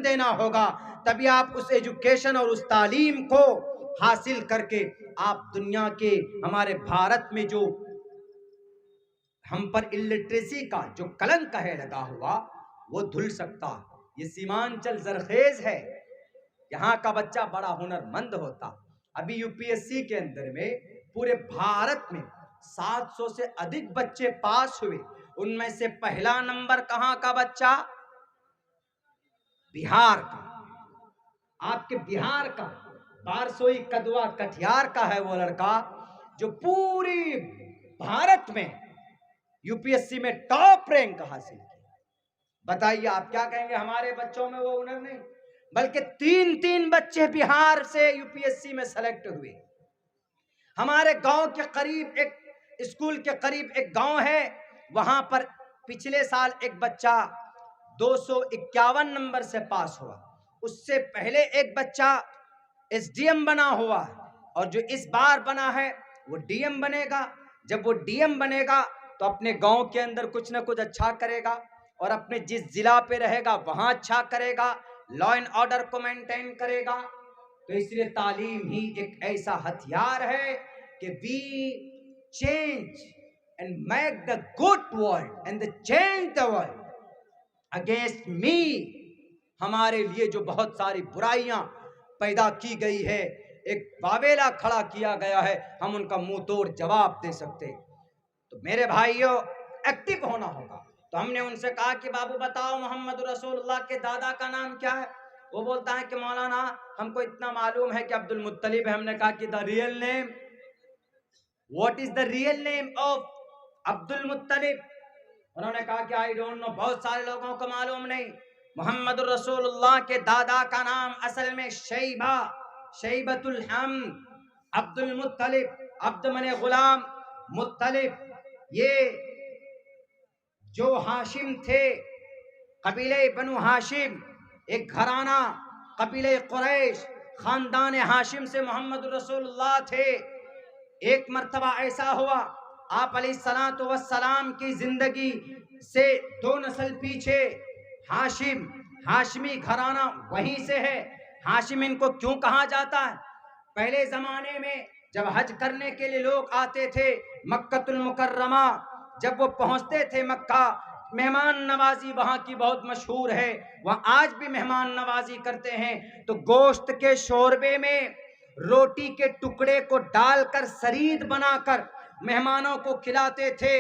دینا ہوگا، تبھی آپ اس ایجوکیشن اور اس تعلیم کو حاصل کر کے آپ دنیا کے ہمارے بھارت میں جو ہم پر الٹریسی کا جو کلنک ہے لگا ہوا وہ دھل سکتا۔ یہ سیمانچل زرخیز ہے، یہاں کا بچہ بڑا ہنر مند ہوتا۔ ابھی یو پی ایس سی کے اندر میں پورے بھارت میں 700 سے ادھک بچے پاس ہوئے، ان میں سے پہلا نمبر کہاں کا بچہ؟ بہار کا۔ آپ کے بہار کا بارسوئی کدوا کٹیہار کا ہے وہ لڑکا جو پوری بھارت میں یو پی ایس سی میں ٹاپ رینک حاصل کیا۔ بتائیے آپ کیا کہیں گے؟ ہمارے بچوں میں وہ ہنر نہیں، بلکہ 3 بچے بہار سے یو پی ایس سی میں سلیکٹ ہوئے۔ ہمارے گاؤں کے قریب ایک اسکول کے قریب ایک گاؤں ہے، وہاں پر پچھلے سال ایک بچہ 251 نمبر سے پاس ہوا، اس سے پہلے ایک بچہ ایس ڈی ایم بنا ہوا ہے، اور جو اس بار بنا ہے وہ ڈی ایم بنے گا۔ جب وہ ڈی ایم بنے گا تو اپنے گاؤں کے اندر کچھ نہ کچھ اچھا کرے گا، اور اپنے جس ضلع پہ رہے گا وہاں اچھا کرے گا، لا اینڈ آرڈر کو مینٹین کرے گا۔ تو اس لیے تعلیم ہی ایک ایسا ہتھیار ہے کہ we change and make the good world and change the world against me. ہمارے لیے جو بہت ساری برائیاں پیدا کی گئی ہے، ایک واویلا کھڑا کیا گیا ہے، ہم ان کا منہ توڑ جواب دے سکتے۔ تو میرے بھائیوں، ایکٹیو ہونا ہوگا۔ تو ہم نے ان سے کہا کہ بابو بتاؤ محمد رسول اللہ کے دادا کا نام کیا ہے؟ وہ بولتا ہے کہ مولانا ہم کو اتنا معلوم ہے کہ عبد المطلب ہے۔ ہم نے کہا کہ the real name, what is the real name of عبد المطلب؟ انہوں نے کہا کہ آئی ڈونٹ نو، بہت سارے لوگوں کو معلوم نہیں۔ محمد رسول اللہ کے دادا کا نام اصل میں شیبہ، شیبۃ الحمد، عبد المطلب، عبد من غلام، مطلب، یہ جو ہاشم تھے، قبیلہ بنو ہاشم، ایک گھرانہ قبیلہ قریش، خاندان ہاشم سے محمد رسول اللہ تھے۔ ایک مرتبہ ایسا ہوا، آپ علیہ الصلوۃ والسلام کی زندگی سے 2 نسل پیچھے ہاشم، ہاشمی گھرانہ وہیں سے ہے۔ ہاشم ان کو کیوں کہا جاتا ہے؟ پہلے زمانے میں جب حج کرنے کے لیے لوگ آتے تھے مکۃ المکرمہ، جب وہ پہنچتے تھے مکہ، مہمان نوازی وہاں کی بہت مشہور ہے، وہاں آج بھی مہمان نوازی کرتے ہیں، تو گوشت کے شوربے میں روٹی کے ٹکڑے کو ڈال کر سرید بنا کر مہمانوں کو کھلاتے تھے۔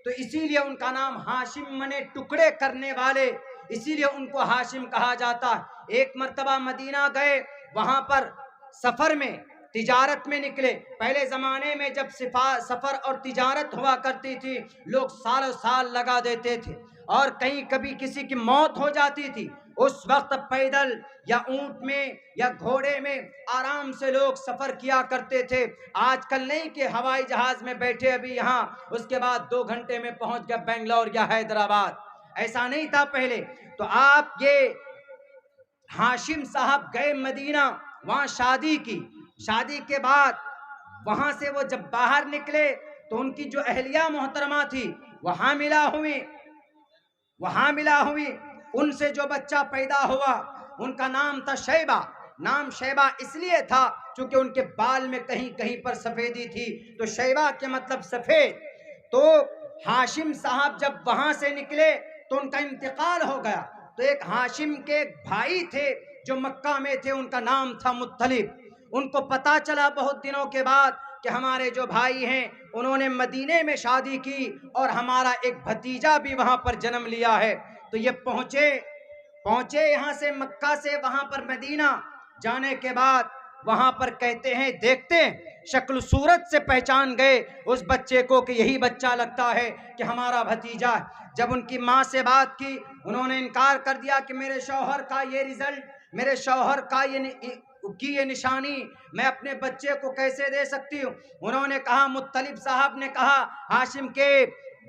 تو اسی لیے ان کا نام ہاشم منے ٹکڑے کرنے والے، اسی لیے ان کو ہاشم کہا جاتا ہے۔ ایک مرتبہ مدینہ گئے، وہاں پر سفر میں تجارت میں نکلے۔ پہلے زمانے میں جب سفر اور تجارت ہوا کرتی تھی، لوگ سالوں سال لگا دیتے تھے، اور کہیں کبھی کسی کی موت ہو جاتی تھی، اس وقت پیدل یا اونٹ میں یا گھوڑے میں آرام سے لوگ سفر کیا کرتے تھے۔ آج کل نہیں کہ ہوائی جہاز میں بیٹھے ابھی یہاں، اس کے بعد 2 گھنٹے میں پہنچ گیا بنگلور یا حیدرآباد، ایسا نہیں تھا پہلے۔ تو آپ یہ ہاشم صاحب گئے مدینہ، وہاں شادی کی، شادی کے بعد وہاں سے وہ جب باہر نکلے تو ان کی جو اہلیہ محترمہ تھی وہ حاملہ ہوئی، ان سے جو بچہ پیدا ہوا ان کا نام تھا شیبہ۔ نام شیبہ اس لیے تھا چونکہ ان کے بال میں کہیں کہیں پر سفیدی تھی، تو شیبہ کے مطلب سفید۔ تو ہاشم صاحب جب وہاں سے نکلے تو ان کا انتقال ہو گیا، تو ایک ہاشم کے بھائی تھے جو مکہ میں تھے، ان کا نام تھا مطلب۔ ان کو پتا چلا بہت دنوں کے بعد کہ ہمارے جو بھائی ہیں انہوں نے مدینے میں شادی کی اور ہمارا ایک بھتیجا بھی وہاں پر جنم لیا ہے۔ تو یہ پہنچے یہاں سے مکہ سے وہاں پر مدینہ جانے کے بعد وہاں پر کہتے ہیں دیکھتے ہیں، شکل صورت سے پہچان گئے اس بچے کو کہ یہی بچہ لگتا ہے کہ ہمارا بھتیجا ہے۔ جب ان کی ماں سے بات کی، انہوں نے انکار کر دیا کہ میرے شوہر کا یہ رزلٹ، میرے شوہر کا یہ نشانی میں اپنے بچے کو کیسے دے سکتی ہوں۔ انہوں نے کہا، مطلب صاحب نے کہا، ہاشم کے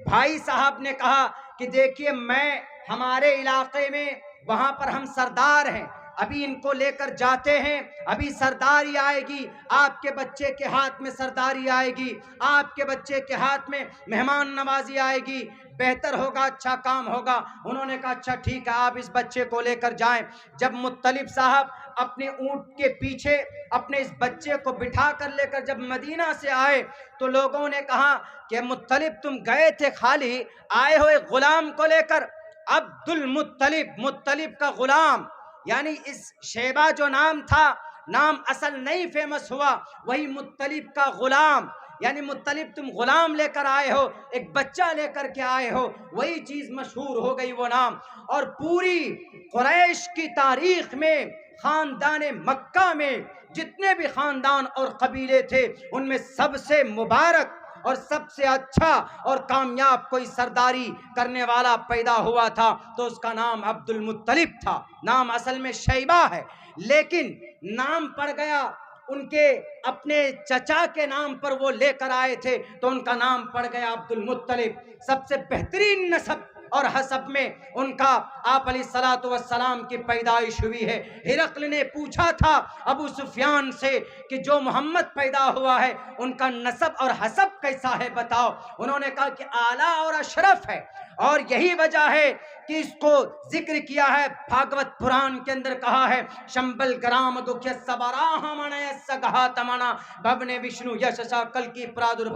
بھائی صاحب نے کہا کہ دیکھیے میں ہمارے علاقے میں وہاں پر ہم سردار ہیں، ابھی ان کو لے کر جاتے ہیں، ابھی سرداری آئے گی، آپ کے بچے کے ہاتھ میں سرداری آئے گی، آپ کے بچے کے ہاتھ میں مہمان نوازی آئے گی، بہتر ہوگا، اچھا کام ہوگا۔ انہوں نے کہا اچھا ٹھیک ہے، آپ اس بچے کو لے کر جائیں۔ جب مطلب صاحب اپنے اونٹ کے پیچھے اپنے اس بچے کو بٹھا کر لے کر جب مدینہ سے آئے تو لوگوں نے کہا کہ مطلب تم گئے تھے خالی، آئے ہو ایک غلام کو لے کر۔ عبد المطلب، مطلب کا غلام، یعنی اس شیبہ جو نام تھا، نام اصل نہیں فیمس ہوا، وہی مطلب کا غلام، یعنی مطلب تم غلام لے کر آئے ہو، ایک بچہ لے کر کے آئے ہو، وہی چیز مشہور ہو گئی وہ نام۔ اور پوری قریش کی تاریخ میں، خاندان مکہ میں جتنے بھی خاندان اور قبیلے تھے، ان میں سب سے مبارک اور سب سے اچھا اور کامیاب کوئی سرداری کرنے والا پیدا ہوا تھا تو اس کا نام عبد المطلب تھا۔ نام اصل میں شیبہ ہے، لیکن نام پڑ گیا ان کے اپنے چچا کے نام پر، وہ لے کر آئے تھے تو ان کا نام پڑ گیا عبد المطلب۔ سب سے بہترین نسب اور حسب میں ان کا آپ علیہ السلام کی پیدائش ہوئی ہے۔ ہرقل نے پوچھا تھا ابو سفیان سے کہ جو محمد پیدا ہوا ہے ان کا نسب اور حسب کیسا ہے بتاؤ۔ انہوں نے کہا کہ اعلیٰ اور اشرف ہے، اور یہی وجہ ہے کہ اس کو ذکر کیا ہے بھاگوت پران کے اندر، کہا ہے شمبل گرام دکھیا سبراہ منیا سگہا تمنا بھونے وشنو یشسا کل کی پرادر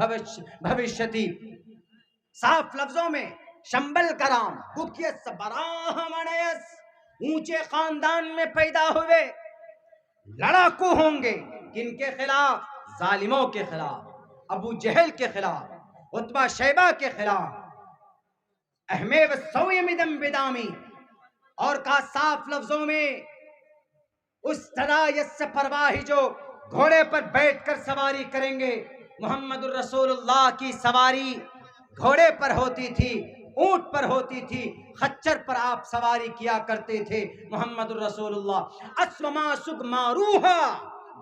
بھوشتی۔ صاف لفظوں میں شمبل کرام دکھیا سبراہ منیس، اونچے خاندان میں پیدا ہوئے، لڑاکو ہوں گے کن کے خلاف؟ ظالموں کے خلاف، ابو جہل کے خلاف، عتبہ شیبہ کے خلاف۔ احمے و سوی مدم بدامی، اور کہا صاف لفظوں میں اس تدایت سے پرواہی جو گھوڑے پر بیٹھ کر سواری کریں گے، محمد الرسول اللہ کی سواری گھوڑے پر ہوتی تھی، اونٹ پر ہوتی تھی، خچر پر آپ سواری کیا کرتے تھے محمد الرسول اللہ۔ اسوما سگ ماروہا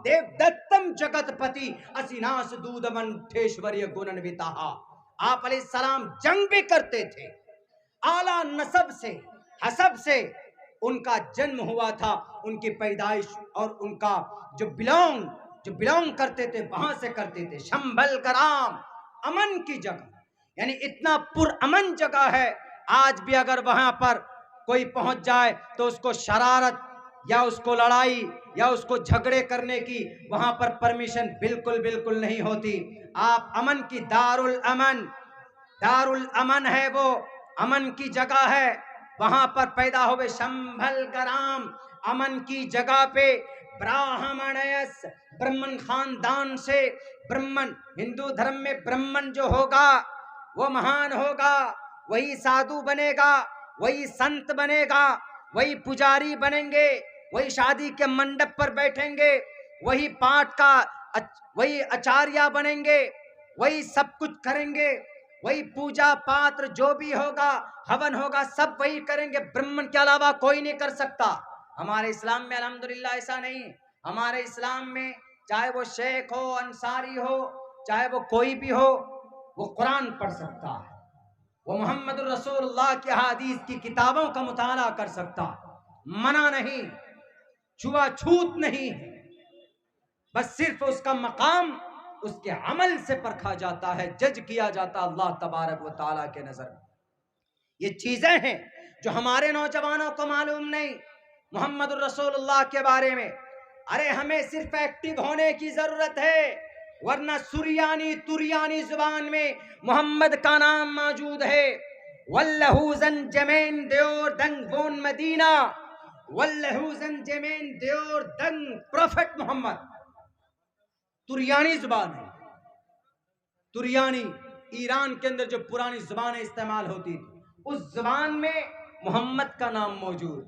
دیو دتم جگت پتی اسیناس دود منٹھیشوری گنن وتاہا۔ آپ علیہ السلام جنگ بھی کرتے تھے، اعلیٰ نسب سے، حسب سے ان کا جنم ہوا تھا، ان کی پیدائش اور ان کا جو بلونگ کرتے تھے وہاں سے کرتے تھے۔ شمبل کرام، امن کی جگہ، یعنی اتنا پر امن جگہ ہے، آج بھی اگر وہاں پر کوئی پہنچ جائے تو اس کو شرارت یا اس کو لڑائی یا اس کو جھگڑے کرنے کی وہاں پر پرمیشن بالکل نہیں ہوتی۔ آپ امن کی دار الامن ہے، وہ امن کی جگہ ہے، وہاں پر پیدا ہوئے شمبھل گرام، امن کی جگہ پہ، براہمنیس، برہمن خاندان سے۔ برہمن، ہندو دھرم میں برہمن جو ہوگا وہ مہان ہوگا، وہی سادھو بنے گا، وہی سنت بنے گا، وہی پجاری بنیں گے، وہی شادی کے منڈپ پر بیٹھیں گے، وہی پاٹ کا وہی آچاریہ بنیں گے، وہی سب کچھ کریں گے، وہی پوجا پاتر جو بھی ہوگا، ہون ہوگا، سب وہی کریں گے۔ برہمن کے علاوہ کوئی نہیں کر سکتا۔ ہمارے اسلام میں الحمدللہ ایسا نہیں۔ ہمارے اسلام میں چاہے وہ شیخ ہو، انصاری ہو، چاہے وہ کوئی بھی ہو، وہ قرآن پڑھ سکتا ہے، وہ محمد الرسول اللہ کی حدیث کی کتابوں کا مطالعہ کر سکتا، منع نہیں، چھوا چھوت نہیں ہے، بس صرف اس کا مقام اس کے عمل سے پرکھا جاتا ہے، جج کیا جاتا اللہ تبارک و تعالیٰ کے نظر میں۔ یہ چیزیں ہیں جو ہمارے نوجوانوں کو معلوم نہیں محمد الرسول اللہ کے بارے میں۔ ارے ہمیں صرف ایکٹیو ہونے کی ضرورت ہے، ورنہ سریانی تریانی زبان میں محمد کا نام موجود ہے۔ واللہو زنجمین دیور دنگ بون مدینہ، واللہو زنجمین دیور دنگ پروفٹ محمد، تریانی زبان ہے۔ تریانی ایران کے اندر جو پرانی زبانیں استعمال ہوتی تھی، اس زبان میں محمد کا نام موجود۔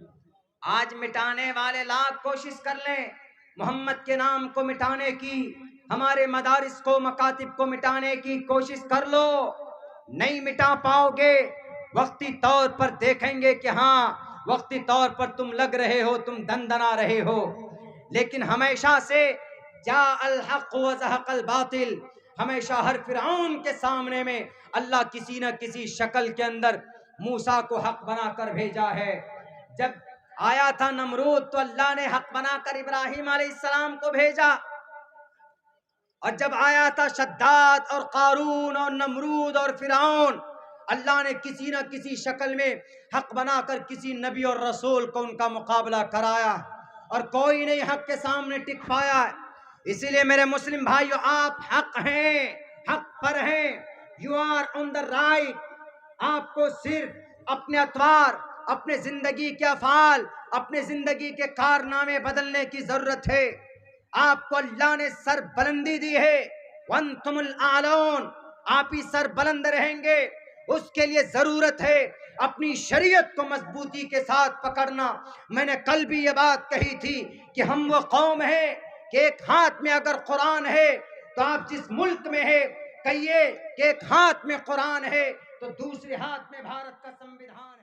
آج مٹانے والے لاکھ کوشش کر لیں محمد کے نام کو مٹانے کی، ہمارے مدارس کو، مکاتب کو مٹانے کی کوشش کر لو، نہیں مٹا پاؤ گے۔ وقتی طور پر دیکھیں گے کہ ہاں وقتی طور پر تم لگ رہے ہو، تم دندنا رہے ہو، لیکن ہمیشہ سے جاء الحق وزہق الباطل، ہمیشہ ہر فرعون کے سامنے میں اللہ کسی نہ کسی شکل کے اندر موسیٰ کو حق بنا کر بھیجا ہے۔ جب آیا تھا نمرود تو اللہ نے حق بنا کر ابراہیم علیہ السلام کو بھیجا، اور جب آیا تھا شداد اور قارون اور نمرود اور فرعون، اللہ نے کسی نہ کسی شکل میں حق بنا کر کسی نبی اور رسول کو ان کا مقابلہ کرایا، اور کوئی نہیں حق کے سامنے ٹک پایا۔ اسی لیے میرے مسلم بھائیو، آپ حق ہیں، حق پر ہیں، you are on the right. آپ کو صرف اپنے اطوار، اپنے زندگی کے افعال، اپنے زندگی کے کارنامے بدلنے کی ضرورت ہے۔ آپ کو اللہ نے سر بلندی دی ہے، وَأَنْتُمُ الْأَعْلَوْنَ، آپ ہی سر بلند رہیں گے۔ اس کے لیے ضرورت ہے اپنی شریعت کو مضبوطی کے ساتھ پکڑنا۔ میں نے کل بھی یہ بات کہی تھی کہ ہم وہ قوم ہیں کہ ایک ہاتھ میں اگر قرآن ہے تو آپ جس ملک میں ہے کہیے کہ ایک ہاتھ میں قرآن ہے تو دوسرے ہاتھ میں بھارت کا سموِدھان ہے۔